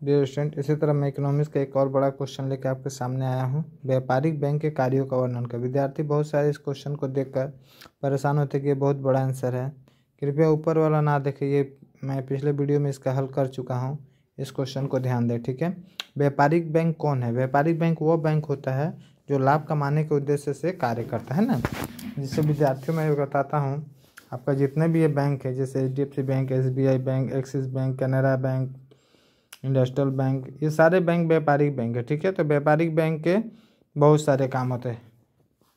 Dear student, इसी तरह मैं इकोनॉमिक्स का एक और बड़ा क्वेश्चन लेकर आपके सामने आया हूँ। व्यापारिक बैंक के कार्यों का वर्णन कर। विद्यार्थी बहुत सारे इस क्वेश्चन को देखकर परेशान होते कि ये बहुत बड़ा आंसर है। कृपया ऊपर वाला ना देखें, ये मैं पिछले वीडियो में इसका हल कर चुका हूँ। इस क्वेश्चन को ध्यान दें, ठीक है। व्यापारिक बैंक कौन है? व्यापारिक बैंक वो बैंक होता है जो लाभ कमाने के उद्देश्य से कार्य करता है ना। जिससे विद्यार्थियों में बताता हूँ, आपका जितने भी ये बैंक है जैसे HDFC bank, SBI bank, axis bank, Canara bank, industrial bank, ये सारे बैंक व्यापारिक बैंक है, ठीक है। तो व्यापारिक बैंक के बहुत सारे काम होते हैं।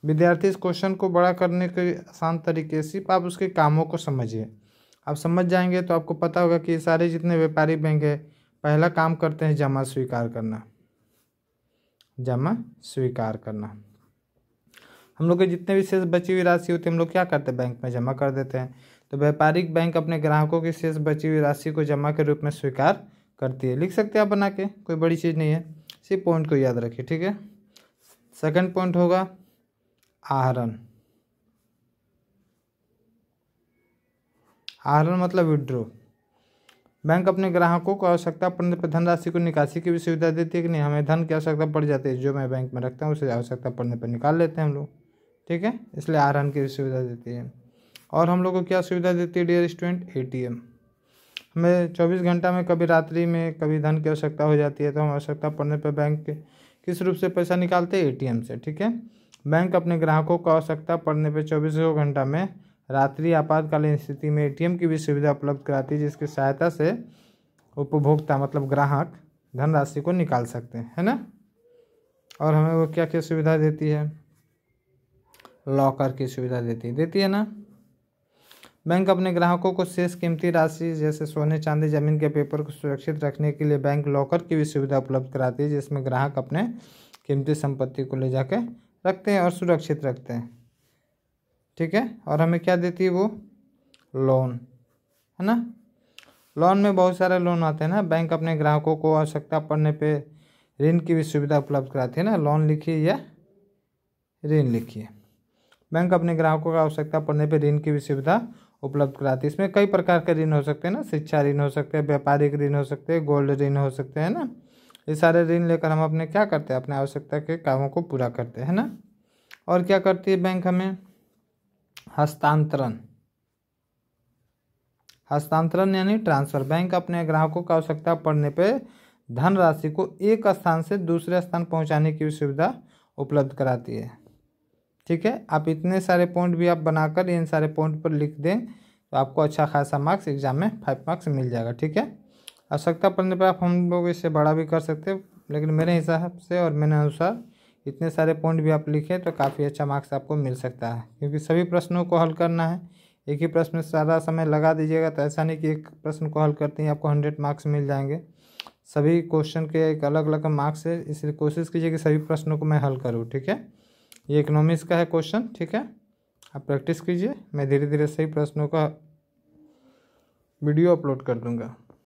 विद्यार्थी इस क्वेश्चन को बड़ा करने के आसान तरीके से आप उसके कामों को समझिए। आप समझ जाएंगे तो आपको पता होगा कि ये सारे जितने व्यापारिक बैंक है पहला काम करते हैं जमा स्वीकार करना। जमा स्वीकार करना। हम लोग के जितने भी शेष बची हुई राशि होती है हम लोग क्या करते हैं? बैंक में जमा कर देते हैं। तो व्यापारिक बैंक अपने ग्राहकों की शेष बची हुई राशि को जमा के रूप में स्वीकार करती है। लिख सकते हैं आप बना के, कोई बड़ी चीज़ नहीं है। इसी पॉइंट को याद रखिए, ठीक है। सेकंड पॉइंट होगा आहरण। आहरण मतलब विड्रॉ। बैंक अपने ग्राहकों को आवश्यकता पड़ने पर धनराशि को निकासी की भी सुविधा देती है कि नहीं। हमें धन की आवश्यकता पड़ जाती है, जो मैं बैंक में रखता हूँ उसे आवश्यकता पड़ने पर निकाल लेते हैं हम लोग, ठीक है। इसलिए आहरण की भी सुविधा देती है। और हम लोग को क्या सुविधा देती है डियर स्टूडेंट? ATM। हमें 24 घंटा में कभी रात्रि में कभी धन की आवश्यकता हो जाती है तो हम आवश्यकता पड़ने पर बैंक के किस रूप से पैसा निकालते हैं? ATM से, ठीक है। बैंक अपने ग्राहकों को आवश्यकता पड़ने पर 24 घंटा में रात्रि आपातकालीन स्थिति में ATM की भी सुविधा उपलब्ध कराती है, जिसकी सहायता से उपभोक्ता मतलब ग्राहक धनराशि को निकाल सकते हैं, है ना। और हमें वो क्या क्या सुविधा देती है? लॉकर की सुविधा देती है ना। बैंक अपने ग्राहकों को शेष कीमती राशि जैसे सोने चांदी जमीन के पेपर को सुरक्षित रखने के लिए बैंक लॉकर की भी सुविधा उपलब्ध कराती है, जिसमें ग्राहक अपने कीमती संपत्ति को ले जाके रखते हैं और सुरक्षित रखते हैं, ठीक है। और हमें क्या देती है वो? लोन, है ना। लोन में बहुत सारे लोन आते हैं ना। बैंक अपने ग्राहकों को आवश्यकता पड़ने पे ऋण की भी सुविधा उपलब्ध कराती है ना। लोन लिखिए या ऋण लिखिए। बैंक अपने ग्राहकों को आवश्यकता पड़ने पे ऋण की भी सुविधा उपलब्ध कराती है। इसमें कई प्रकार के ऋण हो सकते हैं ना। शिक्षा ऋण हो सकते हैं, व्यापारिक ऋण हो सकते हैं, गोल्ड ऋण हो सकते हैं ना। ये सारे ऋण लेकर हम अपने क्या करते हैं? अपने आवश्यकता के कामों को पूरा करते हैं ना। और क्या करती है बैंक? हमें हस्तांतरण। हस्तांतरण यानी ट्रांसफर। बैंक अपने ग्राहकों को आवश्यकता पड़ने पर धनराशि को एक स्थान से दूसरे स्थान पहुंचाने की सुविधा उपलब्ध कराती है, ठीक है। आप इतने सारे पॉइंट भी आप बनाकर इन सारे पॉइंट पर लिख दें तो आपको अच्छा खासा मार्क्स एग्जाम में 5 मार्क्स मिल जाएगा, ठीक है। आवश्यकता पड़ने पर आप हम लोग इससे बड़ा भी कर सकते हैं, लेकिन मेरे हिसाब से और मेरे अनुसार इतने सारे पॉइंट भी आप लिखें तो काफ़ी अच्छा मार्क्स आपको मिल सकता है, क्योंकि सभी प्रश्नों को हल करना है। एक ही प्रश्न में सारा समय लगा दीजिएगा तो ऐसा नहीं कि एक प्रश्न को हल करते ही आपको 100 मार्क्स मिल जाएंगे। सभी क्वेश्चन के एक अलग अलग मार्क्स है, इसलिए कोशिश कीजिए कि सभी प्रश्नों को मैं हल करूँ, ठीक है। ये इकोनॉमिक्स का है क्वेश्चन, ठीक है। आप प्रैक्टिस कीजिए, मैं धीरे धीरे सही प्रश्नों का वीडियो अपलोड कर दूंगा।